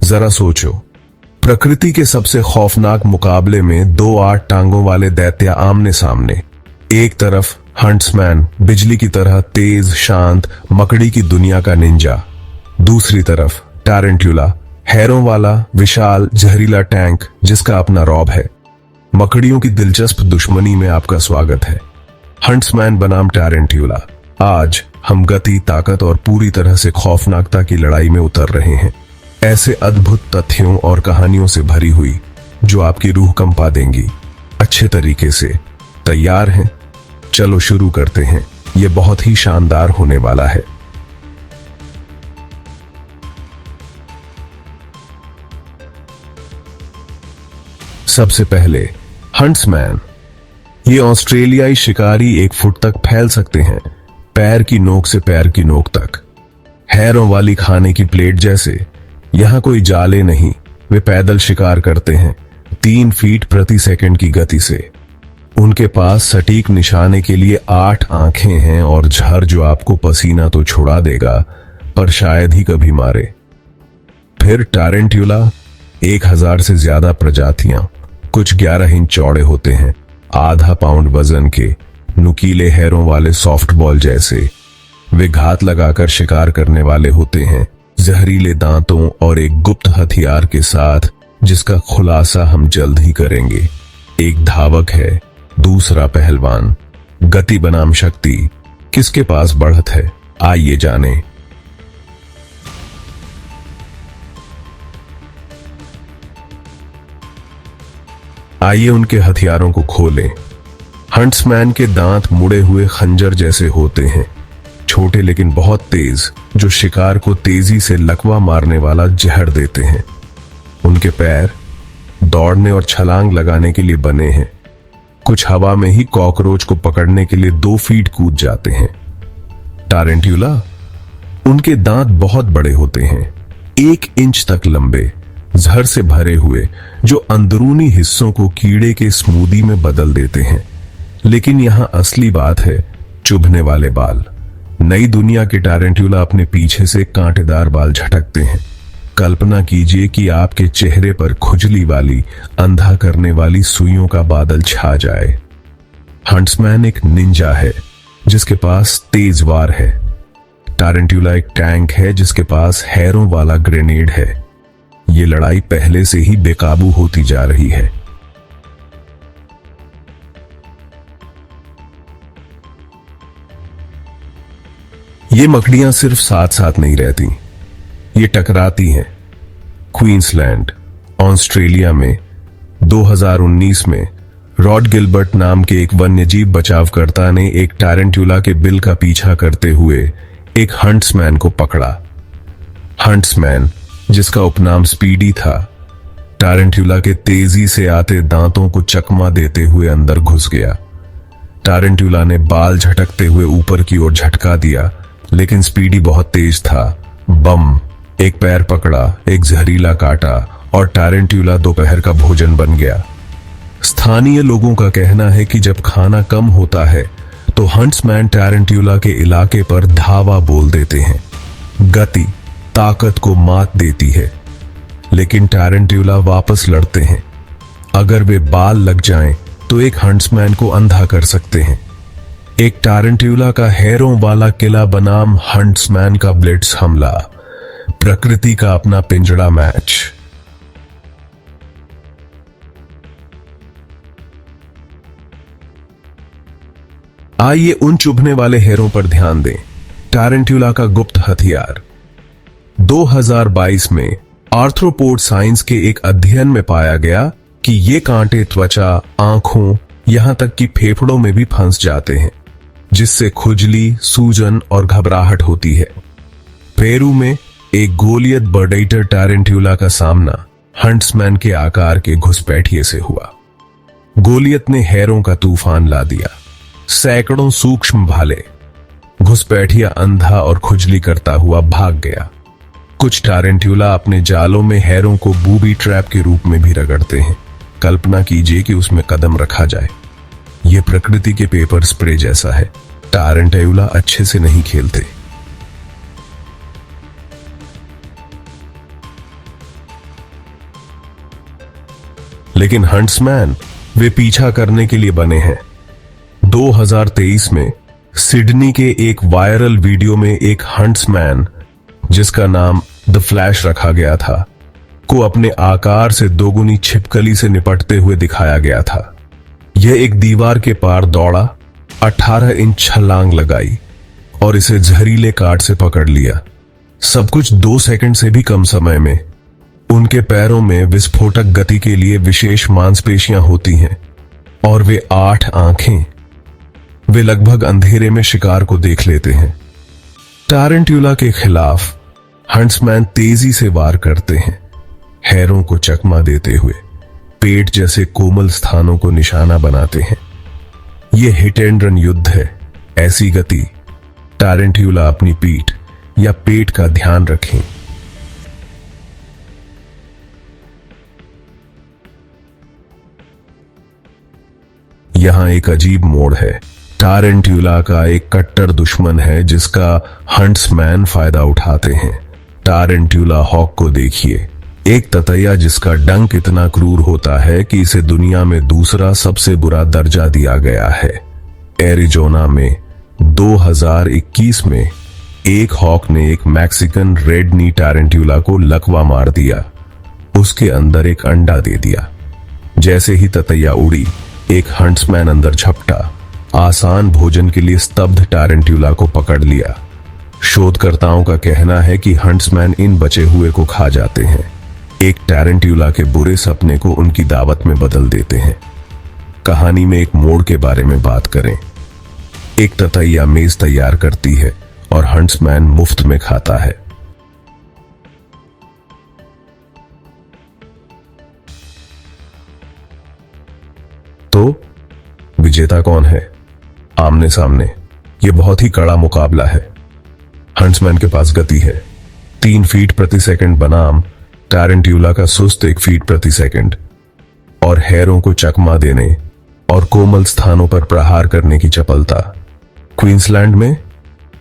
जरा सोचो, प्रकृति के सबसे खौफनाक मुकाबले में दो 8 टांगों वाले दैत्य आमने सामने। एक तरफ हंट्समैन, बिजली की तरह तेज, शांत, मकड़ी की दुनिया का निंजा। दूसरी तरफ टारंट्यूला, हैरों वाला विशाल जहरीला टैंक जिसका अपना रौब है। मकड़ियों की दिलचस्प दुश्मनी में आपका स्वागत है। हंट्समैन बनाम टारंट्यूला। आज हम गति, ताकत और पूरी तरह से खौफनाकता की लड़ाई में उतर रहे हैं, ऐसे अद्भुत तथ्यों और कहानियों से भरी हुई जो आपकी रूह कंपा देंगी। अच्छे तरीके से तैयार हैं? चलो शुरू करते हैं। यह बहुत ही शानदार होने वाला है। सबसे पहले हंट्समैन। ये ऑस्ट्रेलियाई शिकारी 1 फुट तक फैल सकते हैं, पैर की नोक से पैर की नोक तक, हैरों वाली खाने की प्लेट जैसे। यहां कोई जाले नहीं, वे पैदल शिकार करते हैं 3 फीट प्रति सेकंड की गति से। उनके पास सटीक निशाने के लिए 8 आंखें हैं और झर जो आपको पसीना तो छुड़ा देगा पर शायद ही कभी मारे। फिर टारंट्यूला, 1000 से ज्यादा प्रजातियां, कुछ 11 इंच चौड़े होते हैं, आधा पाउंड वजन के, नुकीले हैरों वाले सॉफ्टबॉल जैसे। वे घात लगाकर शिकार करने वाले होते हैं, जहरीले दांतों और एक गुप्त हथियार के साथ जिसका खुलासा हम जल्द ही करेंगे। एक धावक है, दूसरा पहलवान। गति बनाम शक्ति, किसके पास बढ़त है? आइए जाने। आइए उनके हथियारों को खोलें। हंट्समैन के दांत मुड़े हुए खंजर जैसे होते हैं, छोटे लेकिन बहुत तेज, जो शिकार को तेजी से लकवा मारने वाला जहर देते हैं। उनके पैर दौड़ने और छलांग लगाने के लिए बने हैं, कुछ हवा में ही कॉकरोच को पकड़ने के लिए 2 फीट कूद जाते हैं। टारंट्यूला, उनके दांत बहुत बड़े होते हैं, 1 इंच तक लंबे, जहर से भरे हुए, जो अंदरूनी हिस्सों को कीड़े के स्मूदी में बदल देते हैं। लेकिन यहां असली बात है चुभने वाले बाल। नई दुनिया के टारंट्यूला अपने पीछे से कांटेदार बाल झटकते हैं। कल्पना कीजिए कि आपके चेहरे पर खुजली वाली, अंधा करने वाली सुइयों का बादल छा जाए। हंट्समैन एक निंजा है जिसके पास तेज वार है। टारंट्यूला एक टैंक है जिसके पास हैरों वाला ग्रेनेड है। ये लड़ाई पहले से ही बेकाबू होती जा रही है। ये मकड़ियां सिर्फ साथ साथ नहीं रहती, ये टकराती हैं। क्वींसलैंड, ऑस्ट्रेलिया में 2019 में रॉड गिलबर्ट नाम के एक वन्यजीव बचावकर्ता ने एक टारंट्यूला के बिल का पीछा करते हुए एक हंट्समैन को पकड़ा। हंट्समैन, जिसका उपनाम स्पीडी था, टारंट्यूला के तेजी से आते दांतों को चकमा देते हुए अंदर घुस गया। टारंट्यूला ने बाल झटकते हुए ऊपर की ओर झटका दिया, लेकिन स्पीडी बहुत तेज था। बम, एक पैर पकड़ा, एक जहरीला काटा और टारंट्यूला दोपहर का भोजन बन गया। स्थानीय लोगों का कहना है कि जब खाना कम होता है तो हंट्समैन टारंट्यूला के इलाके पर धावा बोल देते हैं। गति ताकत को मात देती है, लेकिन टारंट्यूला वापस लड़ते हैं। अगर वे बाल लग जाएं तो एक हंट्समैन को अंधा कर सकते हैं। एक टारंट्यूला का हैरों वाला किला बनाम हंट्समैन का ब्लिट्स हमला। प्रकृति का अपना पिंजड़ा मैच। आइए उन चुभने वाले हैरों पर ध्यान दें। टारंट्यूला का गुप्त हथियार। 2022 में आर्थ्रोपोड साइंस के एक अध्ययन में पाया गया कि ये कांटे त्वचा, आंखों, यहां तक कि फेफड़ों में भी फंस जाते हैं, जिससे खुजली, सूजन और घबराहट होती है। पेरू में एक गोलियत बर्डेटर टारंट्यूला का सामना हंट्समैन के आकार के घुसपैठिए से हुआ। गोलियत ने हैरों का तूफान ला दिया, सैकड़ों सूक्ष्म भाले। घुसपैठिया अंधा और खुजली करता हुआ भाग गया। कुछ टारंट्यूला अपने जालों में हैरों को बूबी ट्रैप के रूप में भी रगड़ते हैं। कल्पना कीजिए कि उसमें कदम रखा जाए। यह प्रकृति के पेपर स्प्रे जैसा है। टारंट्यूला अच्छे से नहीं खेलते। लेकिन हंट्समैन वे पीछा करने के लिए बने हैं। 2023 में सिडनी के एक वायरल वीडियो में एक हंट्समैन, जिसका नाम द फ्लैश रखा गया था, को अपने आकार से दोगुनी छिपकली से निपटते हुए दिखाया गया था। यह एक दीवार के पार दौड़ा, 18 इंच छलांग लगाई और इसे जहरीले काट से पकड़ लिया। सब कुछ 2 सेकंड से भी कम समय में। उनके पैरों में विस्फोटक गति के लिए विशेष मांसपेशियां होती हैं और वे 8 आंखें। वे लगभग अंधेरे में शिकार को देख लेते हैं। टारंट्यूला के खिलाफ हंट्समैन तेजी से वार करते हैं, हैरों को चकमा देते हुए पेट जैसे कोमल स्थानों को निशाना बनाते हैं। यह हिट एंड रन युद्ध है। ऐसी गति, टारंट्यूला अपनी पीठ या पेट का ध्यान रखें। यहां एक अजीब मोड़ है। टारंट्यूला का एक कट्टर दुश्मन है जिसका हंट्समैन फायदा उठाते हैं। टारंट्यूला हॉक को देखिए, एक ततैया जिसका डंक इतना क्रूर होता है कि इसे दुनिया में दूसरा सबसे बुरा दर्जा दिया गया है। एरिजोना में 2021 में एक हॉक ने एक मैक्सिकन रेड नी टारंट्यूला को लकवा मार दिया। उसके अंदर एक अंडा दे दिया। जैसे ही ततैया उड़ी, एक हंट्समैन अंदर झपटा, आसान भोजन के लिए स्तब्ध टारंट्यूला को पकड़ लिया। शोधकर्ताओं का कहना है कि हंट्समैन इन बचे हुए को खा जाते हैं, एक टारंट्यूला के बुरे सपने को उनकी दावत में बदल देते हैं। कहानी में एक मोड़ के बारे में बात करें। एक ततैया मेज तैयार करती है और हंट्समैन मुफ्त में खाता है। तो विजेता कौन है? आमने सामने यह बहुत ही कड़ा मुकाबला है। हंट्समैन के पास गति है, 3 फीट प्रति सेकंड बनाम टारंट्यूला का सुस्त 1 फीट प्रति सेकंड, और हैरों को चकमा देने और कोमल स्थानों पर प्रहार करने की चपलता। क्वींसलैंड में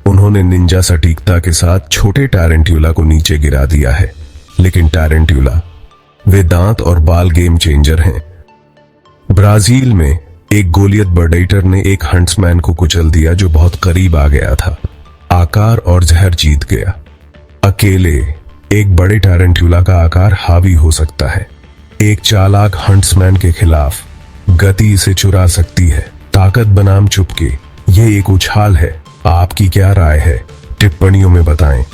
उन्होंने निंजा सटीकता के साथ छोटे टारंट्यूला को नीचे गिरा दिया है, लेकिन टारंट्यूला वे दांत और बाल गेम चेंजर हैं। ब्राजील में एक गोलियत बर्डेटर ने एक हंट्समैन को कुचल दिया जो बहुत करीब आ गया था। आकार और जहर जीत गया। अकेले एक बड़े टारंट्यूला का आकार हावी हो सकता है। एक चालाक हंट्समैन के खिलाफ गति इसे चुरा सकती है। ताकत बनाम चुपके, यह एक उछाल है। आपकी क्या राय है? टिप्पणियों में बताएं।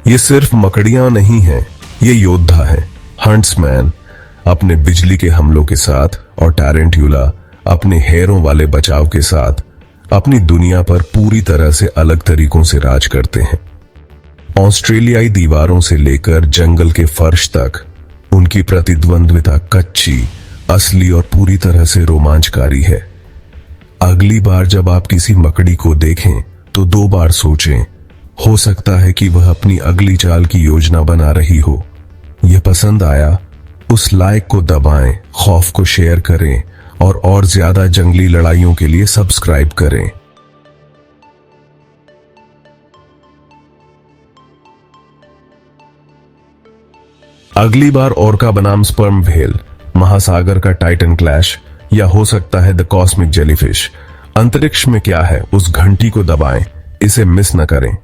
ये सिर्फ मकड़ियां नहीं हैं, ये योद्धा है। हंट्समैन अपने बिजली के हमलों के साथ और टारंट्यूला अपने हैरों वाले बचाव के साथ अपनी दुनिया पर पूरी तरह से अलग तरीकों से राज करते हैं। ऑस्ट्रेलियाई दीवारों से लेकर जंगल के फर्श तक उनकी प्रतिद्वंद्विता कच्ची, असली और पूरी तरह से रोमांचकारी है। अगली बार जब आप किसी मकड़ी को देखें तो 2 बार सोचें। हो सकता है कि वह अपनी अगली चाल की योजना बना रही हो। यह पसंद आया? उस लाइक को दबाएं, खौफ को शेयर करें और ज्यादा जंगली लड़ाइयों के लिए सब्सक्राइब करें। अगली बार ऑर्का बनाम स्पर्म व्हेल, महासागर का टाइटन क्लैश, या हो सकता है द कॉस्मिक जेलीफिश। अंतरिक्ष में क्या है, उस घंटी को दबाएं, इसे मिस न करें।